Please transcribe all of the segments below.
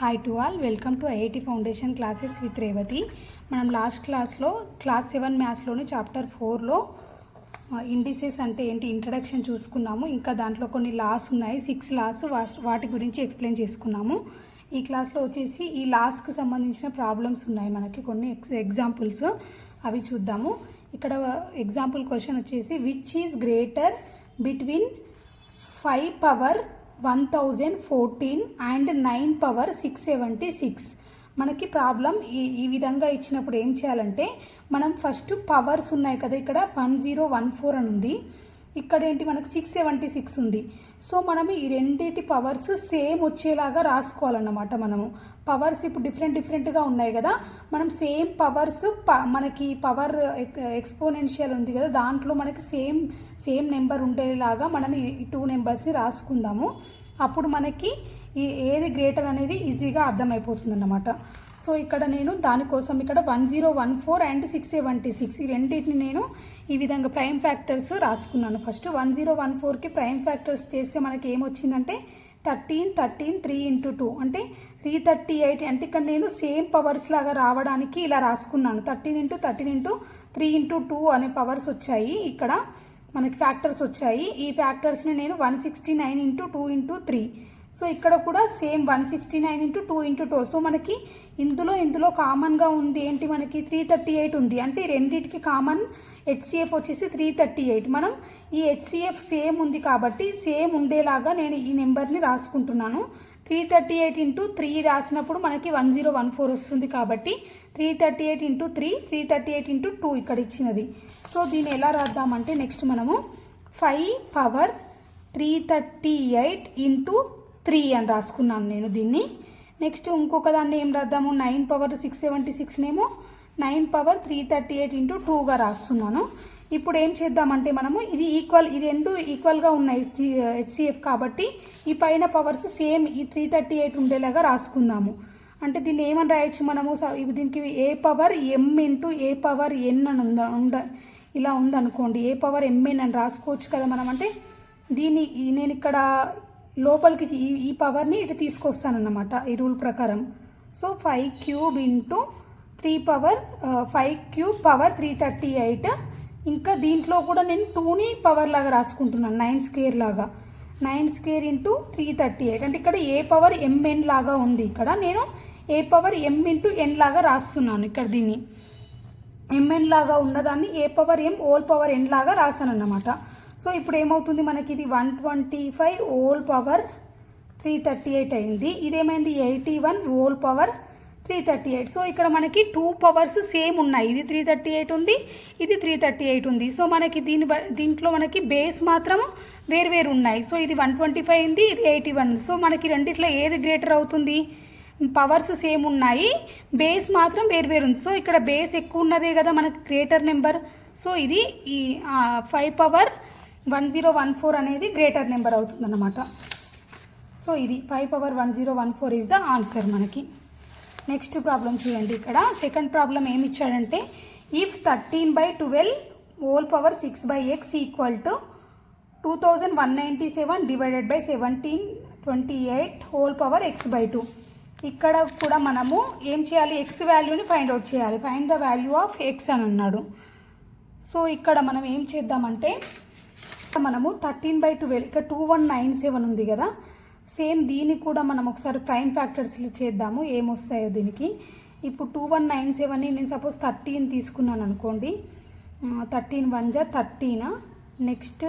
Hi to all, welcome to IIT foundation classes with Revathi. మనం last క్లాస్లో class 7 మ్యాథ్స్లోని chapter 4లో indices అంటే ఏంటి introduction చూసుకున్నాము. ఇంకా దాంట్లో కొన్ని లాస్ ఉన్నాయి, 6 లాస్, వాటి గురించి ఎక్స్ప్లెయిన్ చేసుకున్నాము. ఈ క్లాస్లో వచ్చేసి ఈ లాస్కి సంబంధించిన ప్రాబ్లమ్స్ ఉన్నాయి, మనకి కొన్ని ఎగ్జాంపుల్స్ అవి చూద్దాము. ఇక్కడ ఎగ్జాంపుల్ క్వశ్చన్ వచ్చేసి which is greater between 5 power 1014 and 9 power 676. మనకి ప్రాబ్లం ఈ విధంగా ఇచ్చినప్పుడు ఏం చేయాలంటే మనం ఫస్ట్ పవర్స్ ఉన్నాయి కదా, ఇక్కడ 1014 అని ఉంది, ఇక్కడ ఏంటి మనకి 676 ఉంది. సో మనం ఈ రెండింటి పవర్స్ సేమ్ వచ్చేలాగా రాసుకోవాలన్నమాట. మనము పవర్స్ ఇప్పుడు డిఫరెంట్గా ఉన్నాయి కదా, మనం సేమ్ పవర్స్ మనకి పవర్ ఎక్స్పోనెన్షియల్ ఉంది కదా, దాంట్లో మనకి సేమ్ నెంబర్ ఉండేలాగా మనం ఈ 2 నెంబర్స్ని రాసుకుందాము. అప్పుడు మనకి ఏది గ్రేటర్ అనేది ఈజీగా అర్థమైపోతుంది అన్నమాట. సో ఇక్కడ నేను దానికోసం ఇక్కడ 1014 అండ్ 676 ఈ రెండింటిని నేను ఈ విధంగా ప్రైమ్ ఫ్యాక్టర్స్ రాసుకున్నాను. ఫస్ట్ 1014కి ప్రైమ్ ఫ్యాక్టర్స్ చేస్తే మనకి ఏమొచ్చిందంటే 13 3 × 2 అంటే 338. అంటే ఇక్కడ నేను సేమ్ పవర్స్ లాగా రావడానికి ఇలా రాసుకున్నాను. 13 × 3 × 2 అనే పవర్స్ వచ్చాయి, ఇక్కడ మనకి ఫ్యాక్టర్స్ వచ్చాయి. ఈ ఫ్యాక్టర్స్ని నేను 169 × 2 × 3. సో ఇక్కడ కూడా సేమ్ 169 × 2 × 2. సో మనకి ఇందులో కామన్గా ఉంది ఏంటి, మనకి 338 ఉంది. అంటే రెండింటికి కామన్ హెచ్సిఎఫ్ వచ్చేసి 338. మనం ఈ హెచ్సిఎఫ్ సేమ్ ఉంది కాబట్టి సేమ్ ఉండేలాగా నేను ఈ నెంబర్ని రాసుకుంటున్నాను. 338 × 3 రాసినప్పుడు మనకి 1014 వస్తుంది కాబట్టి 338 × 3 338 × 2 ఇక్కడ ఇచ్చినది. సో దీన్ని ఎలా రాద్దామంటే నెక్స్ట్ మనము 5 పవర్ 338 × 3 అని రాసుకున్నాను నేను దీన్ని. నెక్స్ట్ ఇంకొక దాన్ని ఏం రాద్దాము, 9 పవర్ 676నేమో 9 పవర్ 338 × 2గా రాస్తున్నాను. ఇప్పుడు ఏం చేద్దామంటే మనము ఇది ఈ రెండు ఈక్వల్గా ఉన్నాయి హెచ్సిఎఫ్ కాబట్టి ఈ పైన పవర్స్ సేమ్ ఈ 338 ఉండేలాగా రాసుకుందాము. అంటే దీన్ని ఏమని రాయొచ్చు మనము, దీనికి ఏ పవర్ m × ఏ పవర్ n అని ఇలా ఉందనుకోండి, ఏ పవర్ mn అని రాసుకోవచ్చు కదా మనం. అంటే దీన్ని నేను ఇక్కడ లోపలికి ఈ పవర్ని ఇటు తీసుకొస్తానన్నమాట ఈ రూల్ ప్రకారం. So 5³ × 3 power 5³ power 338. ఇంకా దీంట్లో కూడా నేను 2ని పవర్ లాగా రాసుకుంటున్నాను, 9² లాగా, 9² × 338. అంటే ఇక్కడ ఏ పవర్ mn లాగా ఉంది, ఇక్కడ నేను ఏ పవర్ m × n లాగా రాస్తున్నాను. ఇక్కడ దీన్ని mn లాగా ఉన్నదాన్ని A power m whole power n లాగా రాశాను అన్నమాట. సో ఇప్పుడు ఏమవుతుంది మనకి ఇది 125 హోల్ పవర్ 338 అయింది. ఇదేమైంది 81 హోల్ పవర్ 338. సో ఇక్కడ మనకి 2 పవర్స్ సేమ్ ఉన్నాయి, ఇది 338 ఉంది, ఇది 338 ఉంది. సో మనకి దీంట్లో మనకి బేస్ మాత్రం వేరు ఉన్నాయి. సో ఇది 125 ఉంది, ఇది 81. సో మనకి రెండిట్లో ఏది గ్రేటర్ అవుతుంది, పవర్స్ సేమ్ ఉన్నాయి, బేస్ మాత్రం వేరు ఉంది. సో ఇక్కడ బేస్ ఎక్కువ ఉన్నదే కదా మనకి గ్రేటర్ నెంబర్. సో ఇది ఈ 5 పవర్ 1014 అనేది గ్రేటర్ నెంబర్ అవుతుంది అన్నమాట. సో ఇది 5 పవర్ 1014 ఈజ్ ద ఆన్సర్ మనకి. నెక్స్ట్ ప్రాబ్లం చూడండి, ఇక్కడ సెకండ్ ప్రాబ్లం ఏమి ఇచ్చాడంటే if 13/12 whole power 6/x equal to 2197 divided by 1728 whole power x/2. ఇక్కడ కూడా మనము ఏం చేయాలి, ఎక్స్ వాల్యూని ఫైండ్ అవుట్ చేయాలి. Find the value of X అని అన్నాడు. సో ఇక్కడ మనం ఏం చేద్దామంటే మనము 13/12 ఇక్కడ 2197 ఉంది కదా, సేమ్ దీన్ని కూడా మనం ఒకసారి ప్రైమ్ ఫ్యాక్టర్స్ చేద్దాము, ఏమొస్తాయో దీనికి. ఇప్పుడు 2197ని నేను సపోజ్ 13 తీసుకున్నాను అనుకోండి, 13 1 = 13, నెక్స్ట్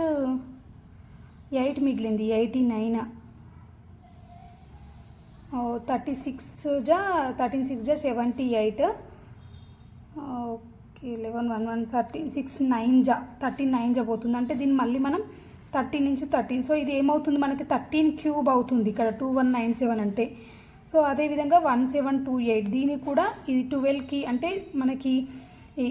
8 మిగిలింది, 89, 36 = 78, ఓకే 11 1 1 36 9 పోతుంది. అంటే దీన్ని మళ్ళీ మనం 13 నుంచి 13. సో ఇది ఏమవుతుంది మనకి 13³ అవుతుంది ఇక్కడ 2197 అంటే. సో అదేవిధంగా 1728 దీని కూడా ఇది 12కి, అంటే మనకి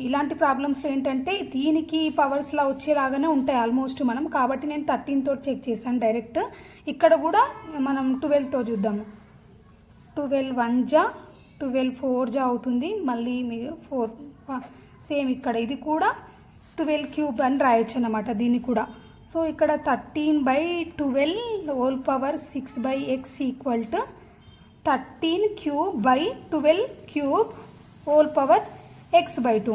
ఇలాంటి ప్రాబ్లమ్స్లో ఏంటంటే దీనికి పవర్స్లా వచ్చేలాగానే ఉంటాయి ఆల్మోస్ట్ మనం, కాబట్టి నేను 13తో చెక్ చేశాను డైరెక్ట్. ఇక్కడ కూడా మనం 12తో చూద్దాము. 12 1 = 12 4 అవుతుంది, మళ్ళీ 4 సేమ్ ఇక్కడ ఇది కూడా 12³ అని రాయొచ్చు అన్నమాట దీన్ని కూడా. సో ఇక్కడ 13/12 whole power 6/x equal to 13³/12³ whole power x/2.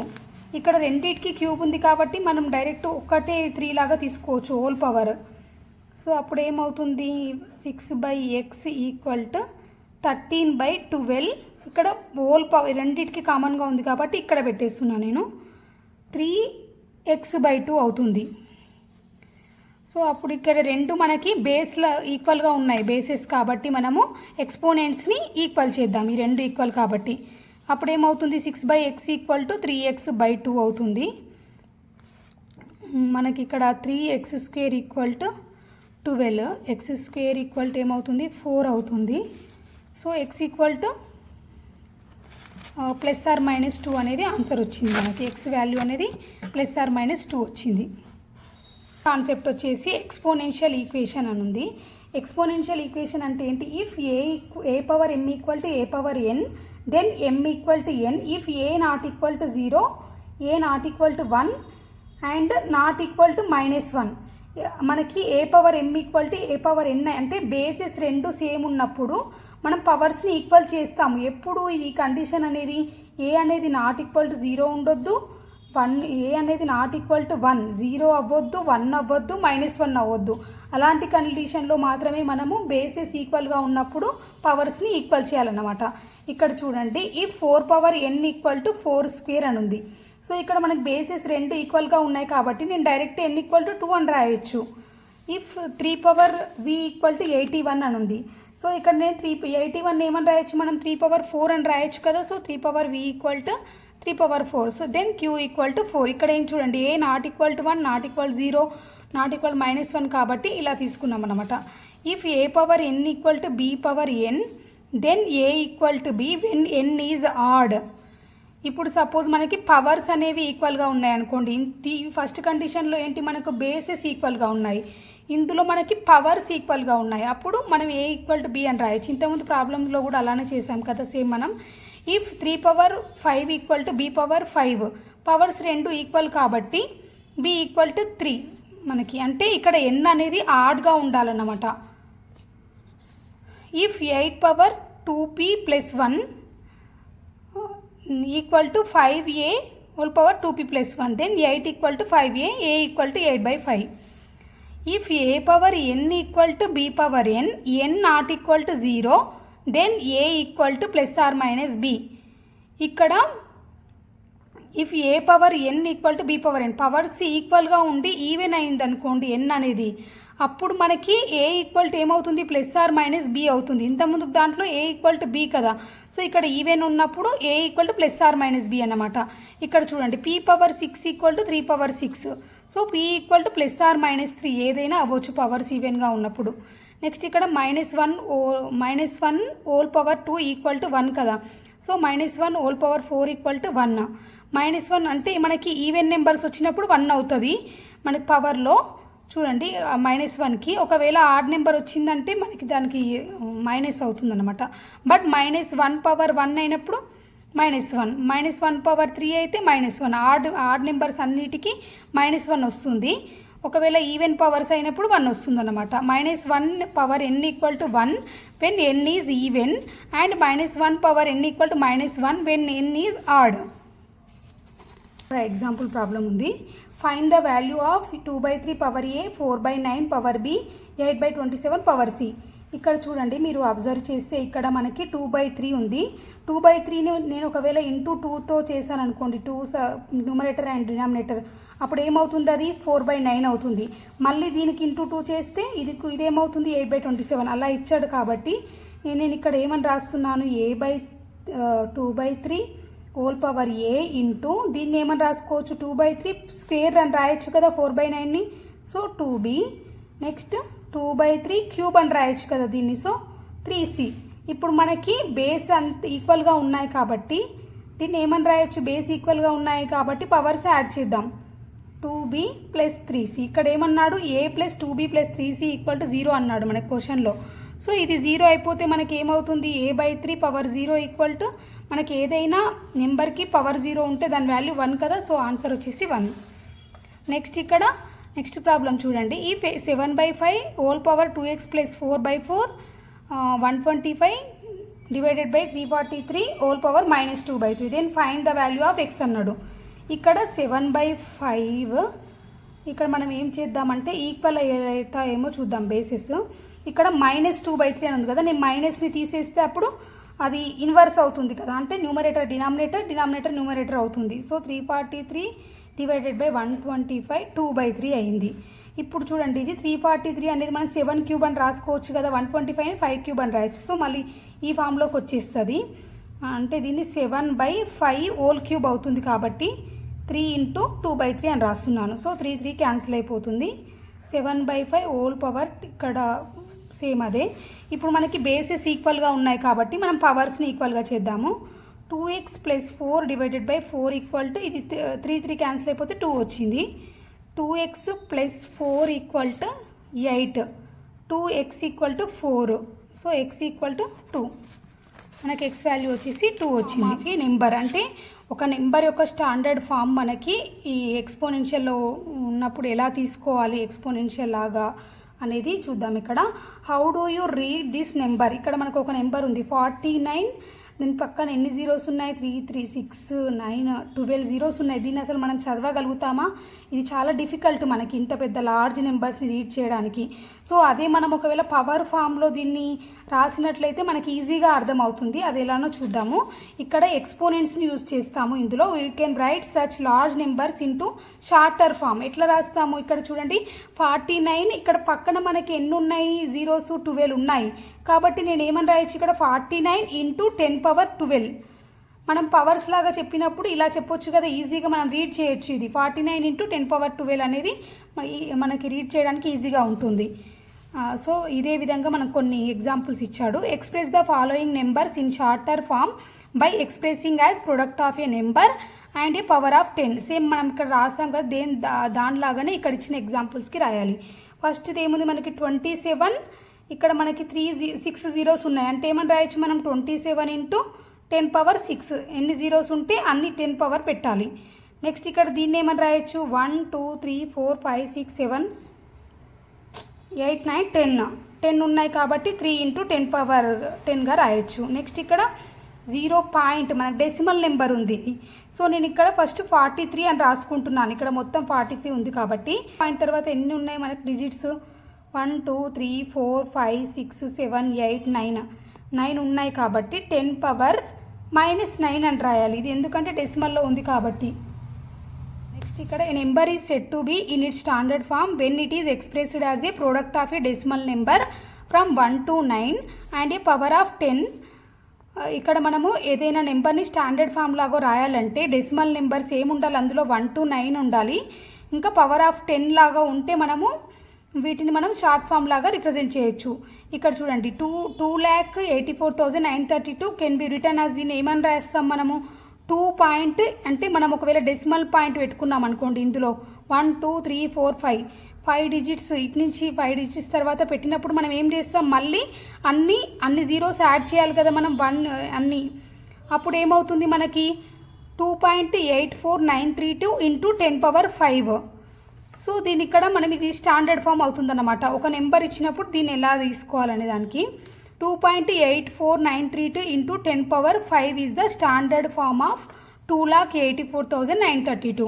ఇక్కడ రెండింటికి క్యూబ్ ఉంది కాబట్టి మనం డైరెక్ట్ ఒకటే 3 లాగా తీసుకోవచ్చు హోల్ పవర్. సో అప్పుడు ఏమవుతుంది 6/x = 13/12. ఇక్కడ హోల్ పవర్ రెండింటికి కామన్గా ఉంది కాబట్టి ఇక్కడ పెట్టేస్తున్నాను నేను. 3x/2 అవుతుంది. సో అప్పుడు ఇక్కడ రెండు మనకి బేస్లో ఈక్వల్గా ఉన్నాయి, బేసెస్ కాబట్టి మనము ఎక్స్పోనెంట్స్ని ఈక్వల్ చేద్దాం. ఈ రెండు ఈక్వల్ కాబట్టి అప్పుడు ఏమవుతుంది 6/x = 3x/2 అవుతుంది. మనకి ఇక్కడ 3x² = 12, x² ఏమవుతుంది 4 అవుతుంది. సో x = +or-2 అనేది ఆన్సర్ వచ్చింది. మనకి x వాల్యూ అనేది +or-2 వచ్చింది. కాన్సెప్ట్ వచ్చేసి ఎక్స్పోనెన్షియల్ ఈక్వేషన్ అని ఉంది. ఎక్స్పోనెన్షియల్ ఈక్వేషన్ అంటే ఏంటి? If a⁴m = a⁴n, then m = n. If a ≠ 0, a ≠ 1 and not equal to -1. మనకి a⁴m = a⁴n అంటే బేసెస్ రెండు సేమ్ ఉన్నప్పుడు మనం పవర్స్ని ఈక్వల్ చేస్తాము. ఎప్పుడు ఇది కండిషన్ అనేది a అనేది నాట్ ఈక్వల్ టు 0 ఉండొద్దు, a అనేది నాట్ ఈక్వల్ టు 1, 0 అవ్వద్దు, 1 అవ్వద్దు, -1 అవ్వద్దు. అలాంటి కండిషన్లో మాత్రమే మనము బేసెస్ ఈక్వల్గా ఉన్నప్పుడు పవర్స్ని ఈక్వల్ చేయాలన్నమాట. ఇక్కడ చూడండి, ఈ 4⁴n = 4² అని ఉంది. సో ఇక్కడ మనకి బేసెస్ రెండు ఈక్వల్గా ఉన్నాయి కాబట్టి నేను డైరెక్ట్ n = 2 అని రాయొచ్చు. ఇఫ్ 3⁴v = 81 అని ఉంది. సో ఇక్కడ నేను 81 ఏమని రాయొచ్చు, మనం 3⁴ అని రాయొచ్చు కదా. So 3⁴v = 3⁴. So then q = 4. ఇక్కడ ఏం చూడండి, a ≠ 1, not equal 0, not equal -1 కాబట్టి ఇలా తీసుకున్నాం అనమాట. If a⁴n = b⁴n, then a = b when n is odd. ఇప్పుడు సపోజ్ మనకి పవర్స్ అనేవి ఈక్వల్గా ఉన్నాయి అనుకోండి. ఫస్ట్ కండిషన్లో ఏంటి, మనకు బేసెస్ ఈక్వల్గా ఉన్నాయి, ఇందులో మనకి పవర్స్ ఈక్వల్గా ఉన్నాయి. అప్పుడు మనం a = b అని రాయొచ్చు. ఇంతకుముందు ప్రాబ్లంలో కూడా అలానే చేసాం కదా సేమ్ మనం. ఇఫ్ 3⁵ = b⁵, పవర్స్ రెండు ఈక్వల్ కాబట్టి b = 3 మనకి, అంటే ఇక్కడ n అనేది ఆడ్గా ఉండాలన్నమాట. If 8⁴2p + 1 = 5a whole power 2p + 1, then 8 = 5a, a = 8/5. If a⁴n = b⁴n, n not equal to 0, then a = +or-b. ఇక్కడ ఇఫ్ a⁴n = b⁴n, పవర్స్ ఈక్వల్గా ఉండి ఈవెన్ అయింది అనుకోండి n అనేది, అప్పుడు మనకి a ఏమవుతుంది +or-b అవుతుంది. ఇంతకుముందు దాంట్లో a = b కదా. సో ఇక్కడ ఈవెన్ ఉన్నప్పుడు a +or-b అన్నమాట. ఇక్కడ చూడండి p⁴6 = 3⁴6. సో p = +or-3 ఏదైనా అవ్వచ్చు పవర్స్ ఈవెన్గా ఉన్నప్పుడు. నెక్స్ట్ ఇక్కడ -1 హోల్ పవర్ 2 = 1 కదా. So -1 whole power 4 = 1. -1 అంటే మనకి ఈవెన్ నెంబర్స్ వచ్చినప్పుడు 1 అవుతుంది మనకి పవర్లో. చూడండి -1కి ఒకవేళ ఆడ్ నెంబర్ వచ్చిందంటే మనకి దానికి మైనస్ అవుతుంది అనమాట. బట్ -1/1 అయినప్పుడు -1, -1/3 అయితే -1. ఆడ్ నెంబర్స్ అన్నిటికీ -1 వస్తుంది. ఒకవేళ ఈవెన్ పవర్స్ అయినప్పుడు 1 వస్తుంది అనమాట. -1/n = 1 when n is even and -1/n = -1 when n is odd. Example problem ఉంది. Find the value of 2/3 power a, 4/9 power b, 8/27 power c. ఇక్కడ చూడండి, మీరు అబ్జర్వ్ చేస్తే ఇక్కడ మనకి 2/3 ఉంది. 2/3ని నేను ఒకవేళ ఇంటూ 2తో చేశాను అనుకోండి, 2 న్యూమరేటర్ అండ్ డినామినేటర్, అప్పుడు ఏమవుతుంది, అది 4/9 అవుతుంది. మళ్ళీ దీనికి ఇంటూ 2 చేస్తే ఇదేమవుతుంది 8/27 అలా ఇచ్చాడు. కాబట్టి నేను ఇక్కడ ఏమని రాస్తున్నాను, a/2/3 whole power a into దీన్ని ఏమని రాసుకోవచ్చు 2/3² అని రాయొచ్చు కదా 4/9ని. సో 2b, నెక్స్ట్ 2/3 క్యూబ్ అని రాయొచ్చు కదా దీన్ని. So 3c. ఇప్పుడు మనకి బేస్ అంత ఈక్వల్గా ఉన్నాయి కాబట్టి దీన్ని ఏమని రాయొచ్చు, బేస్ ఈక్వల్గా ఉన్నాయి కాబట్టి పవర్స్ యాడ్ చేద్దాం. 2b + 3c. ఇక్కడ ఏమన్నాడు, a + 2b + 3c = 0 అన్నాడు మనకి క్వశ్చన్లో. సో ఇది 0 అయిపోతే మనకి ఏమవుతుంది, a/3 పవర్ 0 మనకి ఏదైనా నెంబర్కి పవర్ 0 ఉంటే దాని వాల్యూ 1 కదా. సో ఆన్సర్ వచ్చేసి 1. నెక్స్ట్ ప్రాబ్లం చూడండి. ఈ 7/5 whole power 2x + 4/4 125 divided by 343 whole power -2/3. Then find the value of x అన్నాడు. ఇక్కడ 7/5. ఇక్కడ మనం ఏం చేద్దామంటే ఈక్వల్ అవుతాయేమో చూద్దాం బేసిస్. ఇక్కడ -2/3 అని ఉంది కదా, నేను మైనస్ని తీసేస్తే అప్పుడు అది ఇన్వర్స్ అవుతుంది కదా, అంటే న్యూమరేటర్ డినామినేటర్ న్యూమరేటర్ అవుతుంది. సో 343 డివైడెడ్ బై 125 2/3 అయింది. ఇప్పుడు చూడండి, ఇది 343 అనేది మనం 7 క్యూబ్ అని రాసుకోవచ్చు కదా, 125 5 క్యూబ్ అని రాయొచ్చు. సో మళ్ళీ ఈ ఫామ్లోకి వచ్చేస్తుంది. అంటే దీన్ని 7/5 హోల్ క్యూబ్ అవుతుంది కాబట్టి 3 × 2/3 అని రాస్తున్నాను. సో 3 క్యాన్సిల్ అయిపోతుంది. 7/5 హోల్ పవర్ ఇక్కడ సేమ్ అదే. ఇప్పుడు మనకి బేసెస్ ఈక్వల్గా ఉన్నాయి కాబట్టి మనం పవర్స్ని ఈక్వల్గా చేద్దాము. 2x + 4 divided by 4 equal to, ఇది 3 క్యాన్సిల్ అయిపోతే 2 వచ్చింది. 2x + 4 equal to 8. 2x = 4. So x = 2. మనకి x వాల్యూ వచ్చేసి 2 వచ్చింది. నెంబర్ అంటే ఒక నెంబర్ యొక్క స్టాండర్డ్ ఫామ్ మనకి ఈ ఎక్స్పోనెన్షియల్లో ఉన్నప్పుడు ఎలా తీసుకోవాలి ఎక్స్పోనెన్షియల్ లాగా అనేది చూద్దాం. ఇక్కడ how do you read this number. ఇక్కడ మనకు ఒక నెంబర్ ఉంది 49. దీని పక్కన ఎన్ని జీరోస్ ఉన్నాయి? 3 3 6 9 12 జీరోస్ ఉన్నాయి. దీన్ని అసలు మనం చదవగలుగుతామా? ఇది చాలా డిఫికల్ట్ మనకి ఇంత పెద్ద లార్జ్ నెంబర్స్ని రీడ్ చేయడానికి. సో అదే మనం ఒకవేళ పవర్ ఫామ్లో దీన్ని రాసినట్లయితే మనకి ఈజీగా అర్థమవుతుంది. అది ఎలానో చూద్దాము. ఇక్కడ ఎక్స్పోనెంట్స్ని యూజ్ చేస్తాము. ఇందులో we can write such large numbers into shorter form. ఎట్లా రాస్తాము? ఇక్కడ చూడండి 49, ఇక్కడ పక్కన మనకి ఎన్ని ఉన్నాయి? జీరోస్ 12 ఉన్నాయి. కాబట్టి నేను ఏమని రాయొచ్చు ఇక్కడ? 49 × 10⁻12. మనం పవర్స్ లాగా చెప్పినప్పుడు ఇలా చెప్పొచ్చు కదా, ఈజీగా మనం రీడ్ చేయొచ్చు. ఇది 49 × 10⁻12 అనేది మనకి రీడ్ చేయడానికి ఈజీగా ఉంటుంది. సో ఇదే విధంగా మనకు కొన్ని ఎగ్జాంపుల్స్ ఇచ్చాడు. Express the following numbers in shorter form by expressing as product of a number and a power of 10. Same మనం ఇక్కడ రాసాం కదా, దానిలాగానే ఇక్కడ ఇచ్చిన ఎగ్జాంపుల్స్కి రాయాలి. ఫస్ట్ది ఏముంది మనకి 27. ఇక్కడ మనకి 6 జీరోస్ ఉన్నాయి. అంటే ఏమని రాయొచ్చు మనం? 27 × 10⁻6. ఎన్ని జీరోస్ ఉంటే అన్ని 10 పవర్ పెట్టాలి. నెక్స్ట్ ఇక్కడ దీన్ని ఏమని రాయొచ్చు? 1 2 3 4 5 6 7 8 9 10 ఉన్నాయి కాబట్టి 3 × 10⁻10గా రాయొచ్చు. నెక్స్ట్ ఇక్కడ 0 పాయింట్ మనకు డెసిమల్ నెంబర్ ఉంది. సో నేను ఇక్కడ ఫస్ట్ 43 అని రాసుకుంటున్నాను. ఇక్కడ మొత్తం 43 ఉంది కాబట్టి పాయింట్ తర్వాత ఎన్ని ఉన్నాయి మనకి డిజిట్స్? 1 2 3 4 5 6 7 8 9 ఉన్నాయి కాబట్టి 10⁻−9 అని రాయాలి. ఇది ఎందుకంటే డెసిమల్లో ఉంది కాబట్టి. నెక్స్ట్ ఇక్కడ a number is said to be in it standard form when it is expressed as a product of a decimal number from 1 to 9 and a power of 10. ఇక్కడ మనము ఏదైనా నెంబర్ని స్టాండర్డ్ ఫామ్ లాగా రాయాలంటే డెసిమల్ నెంబర్స్ ఏముండాలి? అందులో 1 to 9 ఉండాలి. ఇంకా పవర్ ఆఫ్ 10 లాగా ఉంటే మనము వీటిని మనం షార్ట్ ఫామ్ లాగా రిప్రజెంట్ చేయొచ్చు. ఇక్కడ చూడండి 2,84,932 కెన్ బి రిటర్న్ యాజ్. దీన్ని ఏమని రాస్తాం మనము? 2 పాయింట్ అంటే మనం ఒకవేళ డెసిమల్ పాయింట్ పెట్టుకున్నాం అనుకోండి, ఇందులో 1 2 3 4 5 డిజిట్స్ ఇటు నుంచి 5 డిజిట్స్ తర్వాత పెట్టినప్పుడు మనం ఏం చేస్తాం? మళ్ళీ అన్ని జీరోస్ యాడ్ చేయాలి కదా మనం, 1 అన్నీ. అప్పుడు ఏమవుతుంది మనకి? 2.84932 × 10⁻5. సో దీని ఇక్కడ మనం ఇది స్టాండర్డ్ ఫామ్ అవుతుందన్నమాట. ఒక నెంబర్ ఇచ్చినప్పుడు దీన్ని ఎలా తీసుకోవాలనే దానికి 2.84932 × 10⁻5 is the standard form of 2,84,932.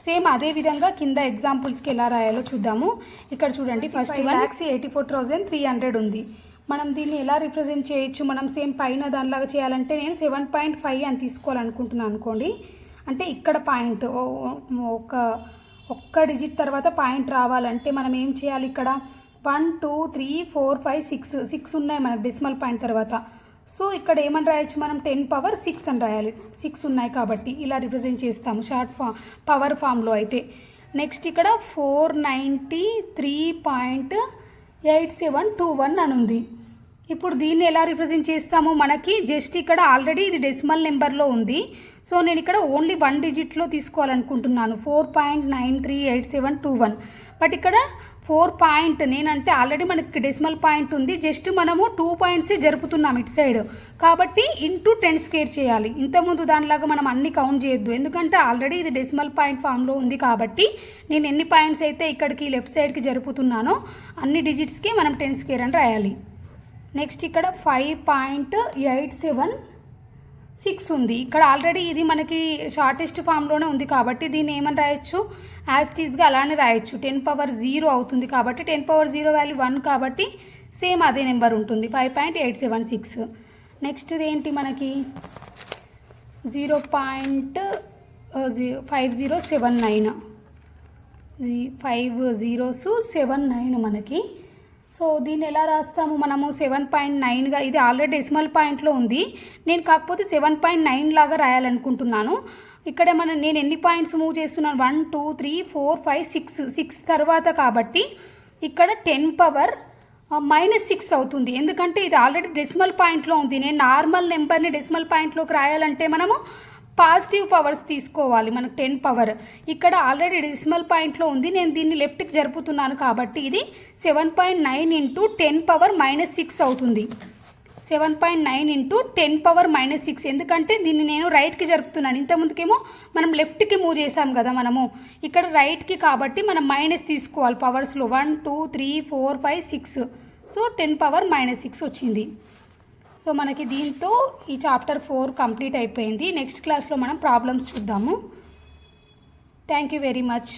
Same అదే విధంగా కింద ఎగ్జాంపుల్స్కి ఎలా రాయాలో చూద్దాము. ఇక్కడ చూడండి ఫస్ట్ 1,84,300 ఉంది. మనం దీన్ని ఎలా రిప్రజెంట్ చేయొచ్చు? మనం సేమ్ పైన దానిలాగా చేయాలంటే నేను 7.5 అని తీసుకోవాలనుకుంటున్నాను అనుకోండి. అంటే ఇక్కడ పాయింట్ ఒక్క డిజిట్ తర్వాత పాయింట్ రావాలంటే మనం ఏం చేయాలి? ఇక్కడ 1 2 3 4 5 6 ఉన్నాయి మనకు డెసిమల్ పాయింట్ తర్వాత. సో ఇక్కడ ఏమని రాయొచ్చు మనం? 10⁻6 అని రాయాలి. 6 ఉన్నాయి కాబట్టి ఇలా రిప్రజెంట్ చేస్తాము షార్ట్ పవర్ ఫామ్లో అయితే. నెక్స్ట్ ఇక్కడ 493.8721 అని ఉంది. ఇప్పుడు దీన్ని ఎలా రిప్రజెంట్ చేస్తాము? మనకి జస్ట్ ఇక్కడ ఆల్రెడీ ఇది డెసిమల్ నెంబర్లో ఉంది. సో నేను ఇక్కడ ఓన్లీ 1 డిజిట్లో తీసుకోవాలనుకుంటున్నాను, 4.938721. బట్ ఇక్కడ 4 పాయింట్ నేనంటే ఆల్రెడీ మనకి డెసిమల్ పాయింట్ ఉంది, జస్ట్ మనము 2 పాయింట్స్ జరుపుతున్నాం ఇటు సైడ్ కాబట్టి × 10² చేయాలి. ఇంతకుముందు దానిలాగా మనం అన్ని కౌంట్ చేయొద్దు, ఎందుకంటే ఆల్రెడీ ఇది డెసిమల్ పాయింట్ ఫామ్లో ఉంది కాబట్టి నేను ఎన్ని పాయింట్స్ అయితే ఇక్కడికి లెఫ్ట్ సైడ్కి జరుపుతున్నానో అన్ని డిజిట్స్కి మనం 10² అని రాయాలి. నెక్స్ట్ ఇక్కడ 5.876 ఉంది. ఇక్కడ ఆల్రెడీ ఇది మనకి షార్టెస్ట్ ఫామ్లోనే ఉంది కాబట్టి దీన్ని ఏమని రాయొచ్చు, యాస్టీస్గా అలానే రాయొచ్చు. 10⁻0 అవుతుంది కాబట్టి 10⁻0 వాల్యూ 1 కాబట్టి సేమ్ అదే నెంబర్ ఉంటుంది 5.876. నెక్స్ట్ ఏంటి మనకి 0.5079 5 zeros 79 మనకి. సో దీన్ని ఎలా రాస్తాము మనము 7.9గా, ఇది ఆల్రెడీ డెసిమల్ పాయింట్లో ఉంది, నేను కాకపోతే 7.9 లాగా రాయాలనుకుంటున్నాను. ఇక్కడ నేను ఎన్ని పాయింట్స్ మూవ్ చేస్తున్నాను, 1 2 3 4 5 6 తర్వాత కాబట్టి ఇక్కడ 10⁻⁻6 అవుతుంది. ఎందుకంటే ఇది ఆల్రెడీ డెసిమల్ పాయింట్లో ఉంది. నేను నార్మల్ నెంబర్ని డెసిమల్ పాయింట్లోకి రాయాలంటే మనము పాజిటివ్ పవర్స్ తీసుకోవాలి. మనకు 10 పవర్ ఇక్కడ ఆల్రెడీ డెసిమల్ పాయింట్లో ఉంది, నేను దీన్ని లెఫ్ట్కి జరుపుతున్నాను కాబట్టి ఇది 7.9 × 10⁻⁻6 అవుతుంది. 7.9 × 10⁻⁻6 ఎందుకంటే దీన్ని నేను రైట్కి జరుపుతున్నాను. ఇంతకుముందుకేమో మనం లెఫ్ట్కి మూవ్ చేసాం కదా మనము, ఇక్కడ రైట్కి కాబట్టి మనం మైనస్ తీసుకోవాలి పవర్స్లో. 1 2 3 4 5 6 సో 10⁻⁻6 వచ్చింది. సో మనకి దీంతో ఈ చాప్టర్ 4 కంప్లీట్ అయిపోయింది. నెక్స్ట్ క్లాస్లో మనం ప్రాబ్లమ్స్ చూద్దాము. Thank you very much.